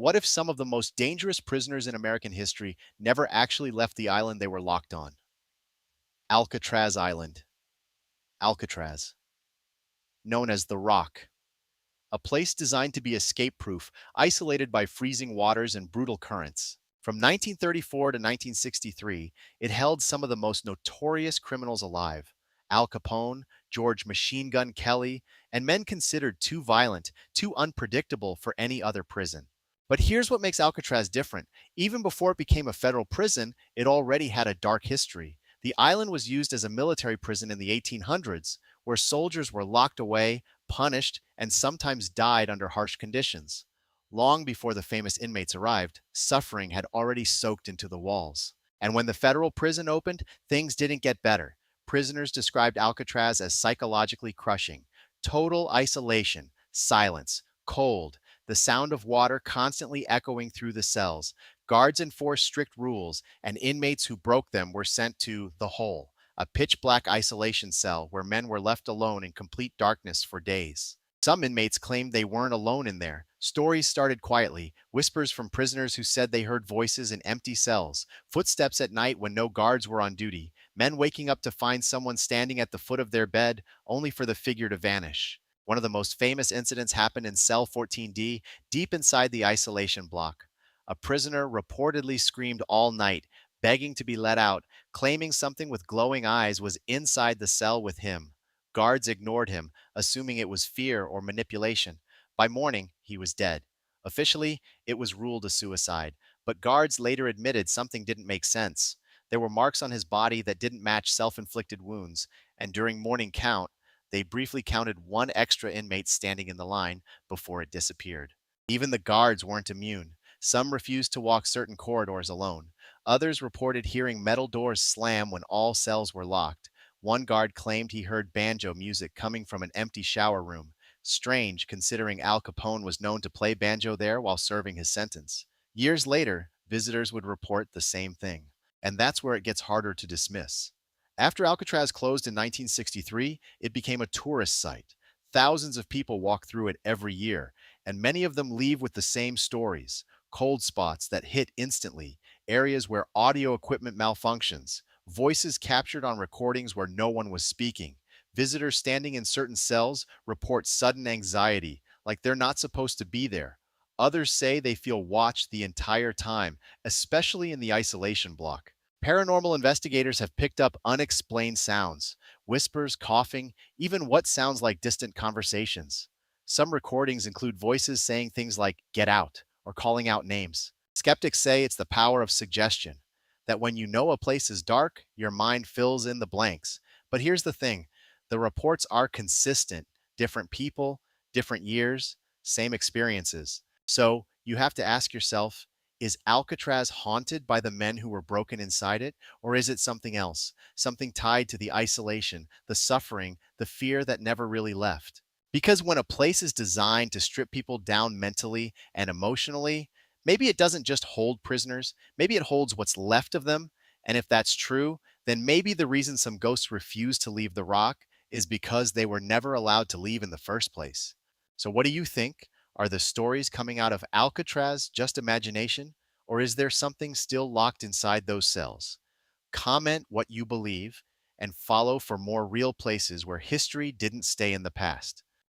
What if some of the most dangerous prisoners in American history never actually left the island they were locked on? Alcatraz Island. Alcatraz, known as the Rock, a place designed to be escape-proof, isolated by freezing waters and brutal currents. From 1934 to 1963, it held some of the most notorious criminals alive: Al Capone, George Machine Gun Kelly, and men considered too violent, too unpredictable for any other prison. But here's what makes Alcatraz different. Even before it became a federal prison, it already had a dark history. The island was used as a military prison in the 1800s, where soldiers were locked away, punished, and sometimes died under harsh conditions. Long before the famous inmates arrived, suffering had already soaked into the walls. And when the federal prison opened, things didn't get better. Prisoners described Alcatraz as psychologically crushing: total isolation, silence, cold, the sound of water constantly echoing through the cells. Guards enforced strict rules, and inmates who broke them were sent to the hole, a pitch black isolation cell where men were left alone in complete darkness for days. Some inmates claimed they weren't alone in there. Stories started quietly: whispers from prisoners who said they heard voices in empty cells, footsteps at night when no guards were on duty, men waking up to find someone standing at the foot of their bed, only for the figure to vanish. One of the most famous incidents happened in cell 14D, deep inside the isolation block. A prisoner reportedly screamed all night, begging to be let out, claiming something with glowing eyes was inside the cell with him. Guards ignored him, assuming it was fear or manipulation. By morning, he was dead. Officially, it was ruled a suicide, but guards later admitted something didn't make sense. There were marks on his body that didn't match self-inflicted wounds, and during morning count, they briefly counted one extra inmate standing in the line before it disappeared. Even the guards weren't immune. Some refused to walk certain corridors alone. Others reported hearing metal doors slam when all cells were locked. One guard claimed he heard banjo music coming from an empty shower room. Strange, considering Al Capone was known to play banjo there while serving his sentence. Years later, visitors would report the same thing. And that's where it gets harder to dismiss. After Alcatraz closed in 1963, it became a tourist site. Thousands of people walk through it every year, and many of them leave with the same stories: cold spots that hit instantly, areas where audio equipment malfunctions, voices captured on recordings where no one was speaking. Visitors standing in certain cells report sudden anxiety, like they're not supposed to be there. Others say they feel watched the entire time, especially in the isolation block. Paranormal investigators have picked up unexplained sounds: whispers, coughing, even what sounds like distant conversations. Some recordings include voices saying things like "get out" or calling out names. Skeptics say it's the power of suggestion, that when you know a place is dark, your mind fills in the blanks. But here's the thing: the reports are consistent: different people, different years, same experiences. So you have to ask yourself, is Alcatraz haunted by the men who were broken inside it? Or is it something else? Something tied to the isolation, the suffering, the fear that never really left? Because when a place is designed to strip people down mentally and emotionally, maybe it doesn't just hold prisoners, maybe it holds what's left of them. And if that's true, then maybe the reason some ghosts refuse to leave the rock is because they were never allowed to leave in the first place. So, what do you think? Are the stories coming out of Alcatraz just imagination, or is there something still locked inside those cells? Comment what you believe and follow for more real places where history didn't stay in the past.